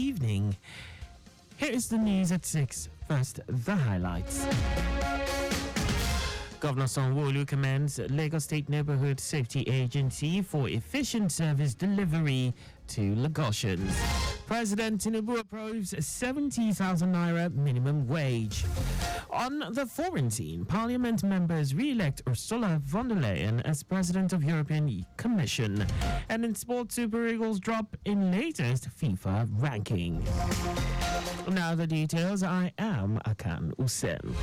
evening. Here is the news at 6. First, the highlights. Governor Sanwo-Olu commends Lagos State Neighborhood Safety Agency for efficient service delivery to Lagosians. President Tinubu approves 70,000 naira minimum wage. On the foreign scene, Parliament members re-elect Ursula von der Leyen as President of European Commission. And in sports, Super Eagles drop in latest FIFA ranking. Now the details. I am Akan Usen.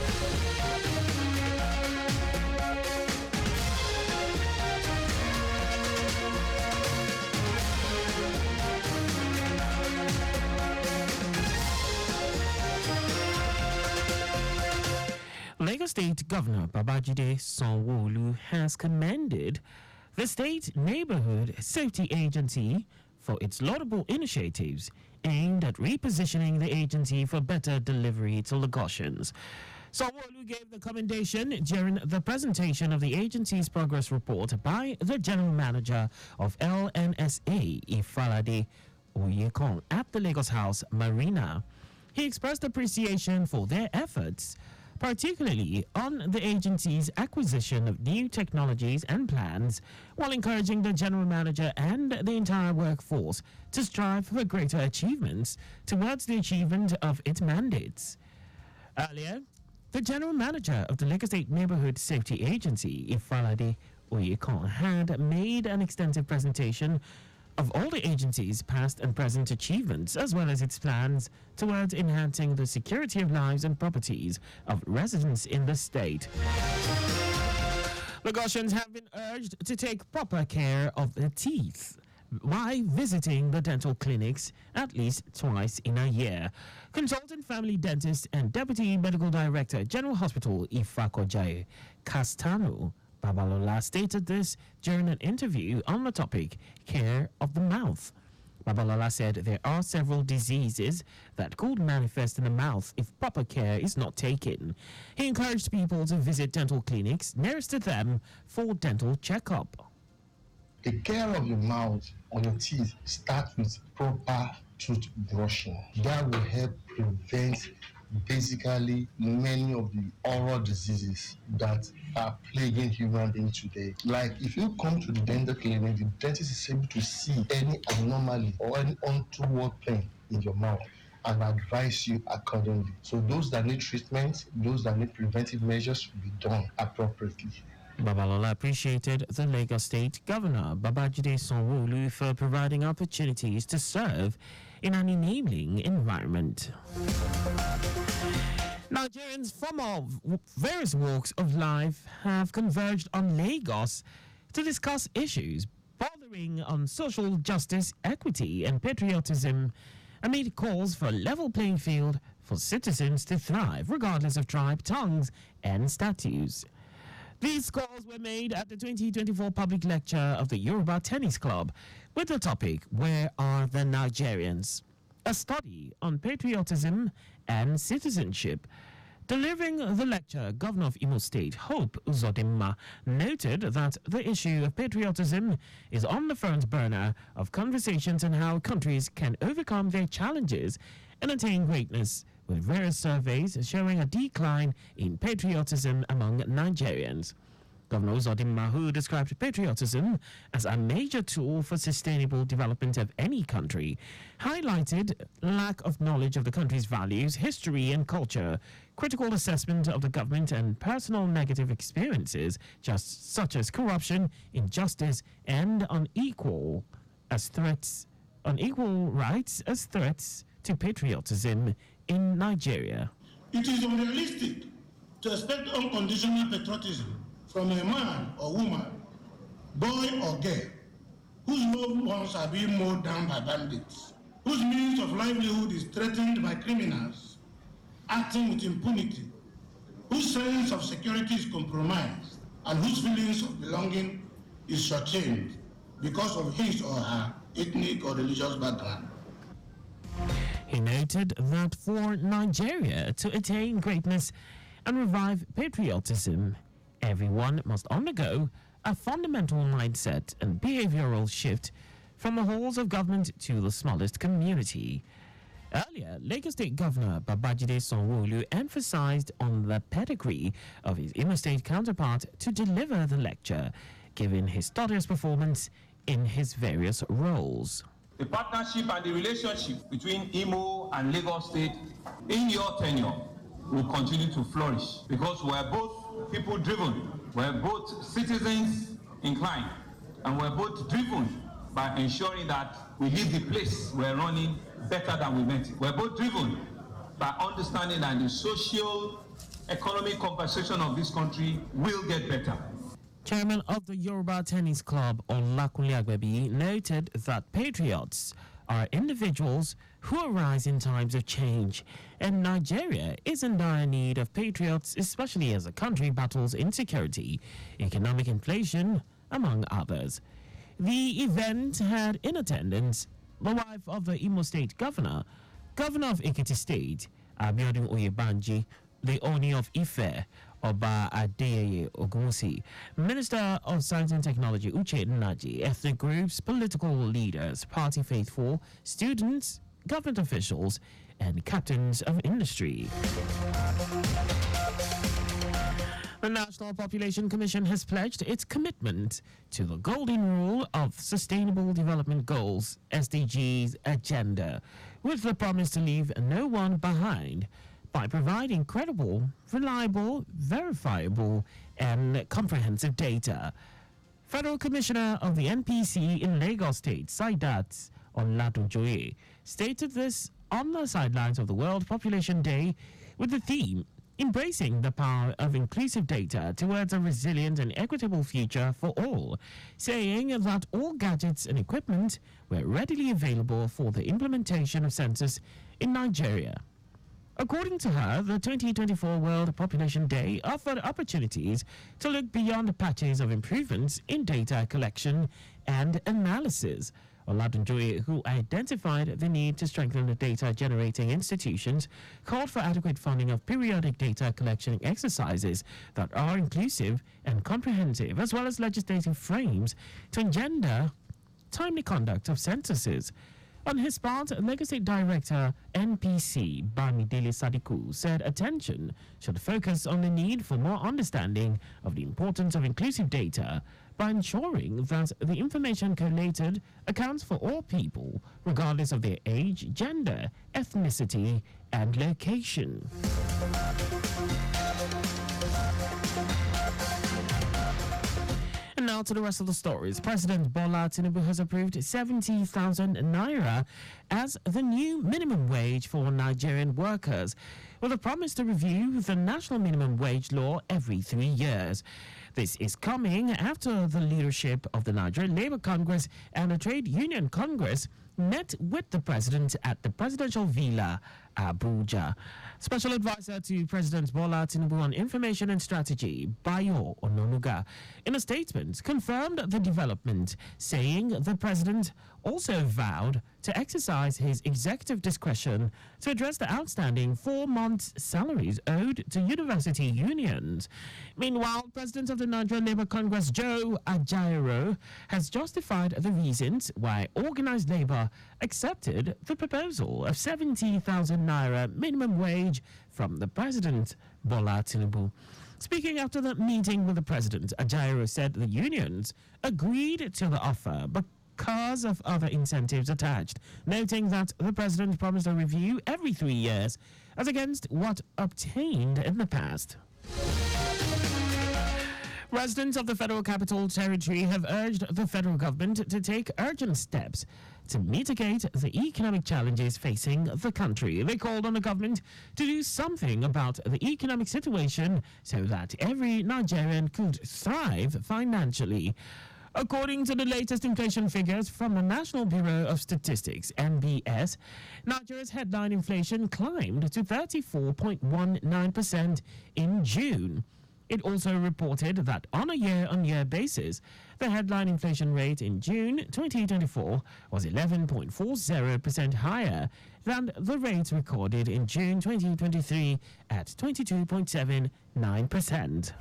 Lagos State Governor Babajide Sanwo-Olu has commended the State Neighborhood Safety Agency for its laudable initiatives aimed at repositioning the agency for better delivery to Lagosians. Sanwo-Olu gave the commendation during the presentation of the agency's progress report by the General Manager of LNSA, Ifalade Oyekon, at the Lagos House Marina. He expressed appreciation for their efforts, particularly on the agency's acquisition of new technologies and plans, while encouraging the general manager and the entire workforce to strive for greater achievements towards the achievement of its mandates. Earlier, the general manager of the Lagos State Neighborhood Safety Agency, Ifalade Oyekon, had made an extensive presentation of all the agency's past and present achievements, as well as its plans towards enhancing the security of lives and properties of residents in the state. Lagosians have been urged to take proper care of their teeth while visiting the dental clinics at least twice in a year. Consultant family dentist and Deputy Medical Director, General Hospital Ifakojaye Castano Babalola stated this during an interview on the topic care of the mouth. Babalola said there are several diseases that could manifest in the mouth if proper care is not taken. He encouraged people to visit dental clinics nearest to them for dental checkup. The care of your mouth or your teeth starts with proper tooth brushing. That will help prevent basically many of the oral diseases that are plaguing human beings today. Like if you come to the dental clinic, the dentist is able to see any anomaly or any untoward pain in your mouth and advise you accordingly. So those that need treatment, those that need preventive measures will be done appropriately. Babalola appreciated the Lagos State Governor Babajide Sanwo-Olu for providing opportunities to serve in an enabling environment. Nigerians from various walks of life have converged on Lagos to discuss issues bordering on social justice, equity, and patriotism amid calls for a level playing field for citizens to thrive regardless of tribe, tongues, and status. These calls were made at the 2024 public lecture of the Yoruba Tennis Club with the topic, Where Are the Nigerians? A study on patriotism and citizenship. Delivering the lecture, Governor of Imo State, Hope Uzodinma, noted that the issue of patriotism is on the front burner of conversations on how countries can overcome their challenges and attain greatness, with various surveys showing a decline in patriotism among Nigerians. Governor Uzodinma, who described patriotism as a major tool for sustainable development of any country, highlighted lack of knowledge of the country's values, history, and culture, critical assessment of the government, and personal negative experiences, just such as corruption, injustice, and unequal rights as threats to patriotism in Nigeria. It is unrealistic to expect unconditional patriotism from a man or woman, boy or girl, whose loved ones are being mowed down by bandits, whose means of livelihood is threatened by criminals acting with impunity, whose sense of security is compromised, and whose feelings of belonging is shortchanged because of his or her ethnic or religious background. He noted that for Nigeria to attain greatness and revive patriotism, everyone must undergo a fundamental mindset and behavioral shift from the halls of government to the smallest community. Earlier, Lagos State Governor Babajide Sanwo-Olu emphasized on the pedigree of his Imo State counterpart to deliver the lecture, given his studious performance in his various roles. The partnership and the relationship between Imo and Lagos State in your tenure will continue to flourish because we're both people driven, we're both citizens inclined, and we're both driven by ensuring that we leave the place we're running better than we met it. We're both driven by understanding that the social economic conversation of this country will get better. Chairman of the Yoruba Tennis Club, Olakunle Agbebi, noted that patriots are individuals who arise in times of change, and Nigeria is in dire need of patriots, especially as the country battles insecurity, economic inflation, among others. The event had in attendance the wife of the Imo State Governor, Governor of Ekiti State, Abiodun Oyebanji, the Oni of Ife, Oba Adeyeye Ogunwusi, Minister of Science and Technology Uche Nnaji, ethnic groups, political leaders, party faithful, students, government officials, and captains of industry. The National Population Commission has pledged its commitment to the Golden Rule of Sustainable Development Goals (SDGs) agenda, with the promise to leave no one behind by providing credible, reliable, verifiable, and comprehensive data. Federal Commissioner of the NPC in Lagos State, Saidat Olatunjoye, stated this on the sidelines of the World Population Day with the theme Embracing the Power of Inclusive Data Towards a Resilient and Equitable Future for All, saying that all gadgets and equipment were readily available for the implementation of census in Nigeria. According to her, the 2024 World Population Day offered opportunities to look beyond patches of improvements in data collection and analysis. Olatunjoye, who identified the need to strengthen the data-generating institutions, called for adequate funding of periodic data collection exercises that are inclusive and comprehensive, as well as legislative frames to engender timely conduct of censuses. On his part, Lagos State Director NPC Bamidele Sadiku said attention should focus on the need for more understanding of the importance of inclusive data by ensuring that the information collated accounts for all people, regardless of their age, gender, ethnicity, and location. And now to the rest of the stories. President Bola Tinubu has approved 70,000 naira as the new minimum wage for Nigerian workers, with a promise to review the national minimum wage law every 3 years. This is coming after the leadership of the Nigerian Labour Congress and the Trade Union Congress met with the president at the presidential villa, Abuja. Special advisor to President Bola Tinubu on Information and Strategy, Bayo Ononuga, in a statement confirmed the development, saying the president also vowed to exercise his executive discretion to address the outstanding 4 months' salaries owed to university unions. Meanwhile, President of the Nigerian Labour Congress, Joe Ajaero, has justified the reasons why organised labour accepted the proposal of 70,000 naira minimum wage from the president, Bola Tinubu. Speaking after the meeting with the president, Ajaero said the unions agreed to the offer because of other incentives attached, noting that the president promised a review every 3 years as against what obtained in the past. Residents of the Federal Capital Territory have urged the federal government to take urgent steps to mitigate the economic challenges facing the country. They called on the government to do something about the economic situation so that every Nigerian could thrive financially. According to the latest inflation figures from the National Bureau of Statistics, NBS, Nigeria's headline inflation climbed to 34.19% in June. It also reported that on a year-on-year basis, the headline inflation rate in June 2024 was 11.40% higher than the rate recorded in June 2023 at 22.79%.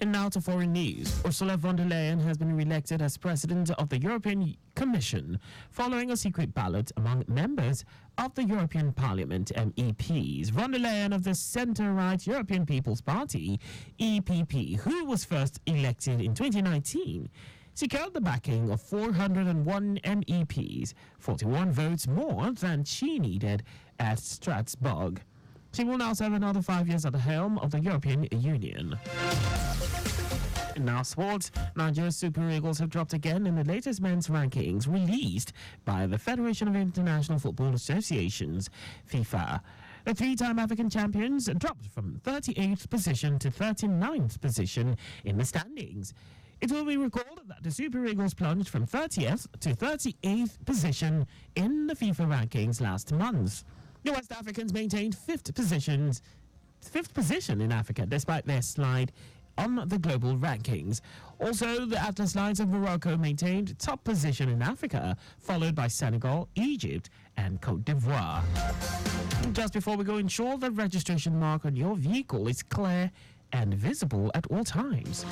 And now to foreign news. Ursula von der Leyen has been re-elected as president of the European Commission following a secret ballot among members of the European Parliament MEPs. Von der Leyen of the centre-right European People's Party, EPP, who was first elected in 2019, secured the backing of 401 MEPs, 41 votes more than she needed at Strasbourg. She will now serve another 5 years at the helm of the European Union. Now sports, Nigeria's Super Eagles have dropped again in the latest men's rankings released by the Federation of International Football Associations, FIFA. The three-time African champions dropped from 38th position to 39th position in the standings. It will be recalled that the Super Eagles plunged from 30th to 38th position in the FIFA rankings last month. The West Africans maintained fifth position in Africa despite their slide on the global rankings. Also, the Atlas Lions of Morocco maintained top position in Africa, followed by Senegal, Egypt, and Cote d'Ivoire. Just before we go, ensure the registration mark on your vehicle is clear and visible at all times.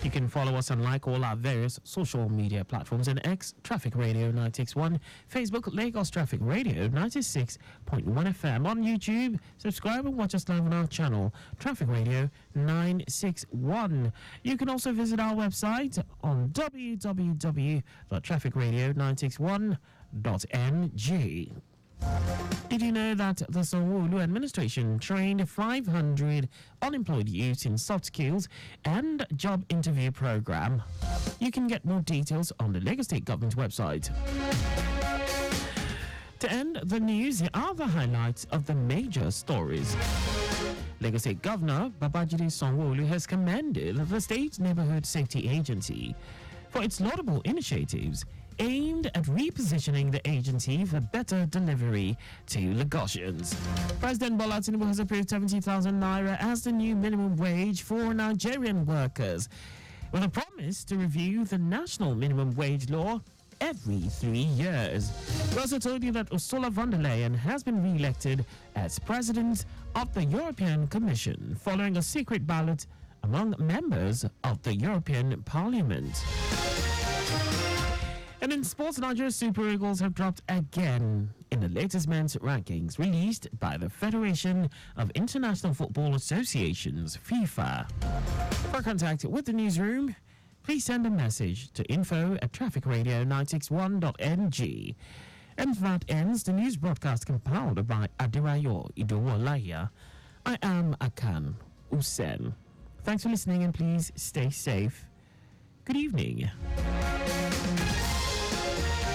You can follow us and like all our various social media platforms in X, Traffic Radio 961, Facebook, Lagos Traffic Radio 96.1 FM. On YouTube, subscribe and watch us live on our channel, Traffic Radio 961. You can also visit our website on www.trafficradio961.ng. Did you know that the Sanwo-Olu administration trained 500 unemployed youths in soft skills and job interview program? You can get more details on the Lagos State Government website. To end the news, here are the highlights of the major stories. Lagos State Governor Babajide Sanwo-Olu has commended the State Neighborhood Safety Agency for its laudable initiatives aimed at repositioning the agency for better delivery to Lagosians. President Bola Tinubu has approved 70,000 naira as the new minimum wage for Nigerian workers, with a promise to review the national minimum wage law every 3 years. We also told you that Ursula von der Leyen has been re-elected as president of the European Commission following a secret ballot among members of the European Parliament. And in sports, Nigeria's Super Eagles have dropped again in the latest men's rankings released by the Federation of International Football Associations, FIFA. For contact with the newsroom, please send a message to info@trafficradio961.ng. And that ends the news broadcast compiled by Adirayo Idowolaya. I am Akan Usen. Thanks for listening and please stay safe. Good evening.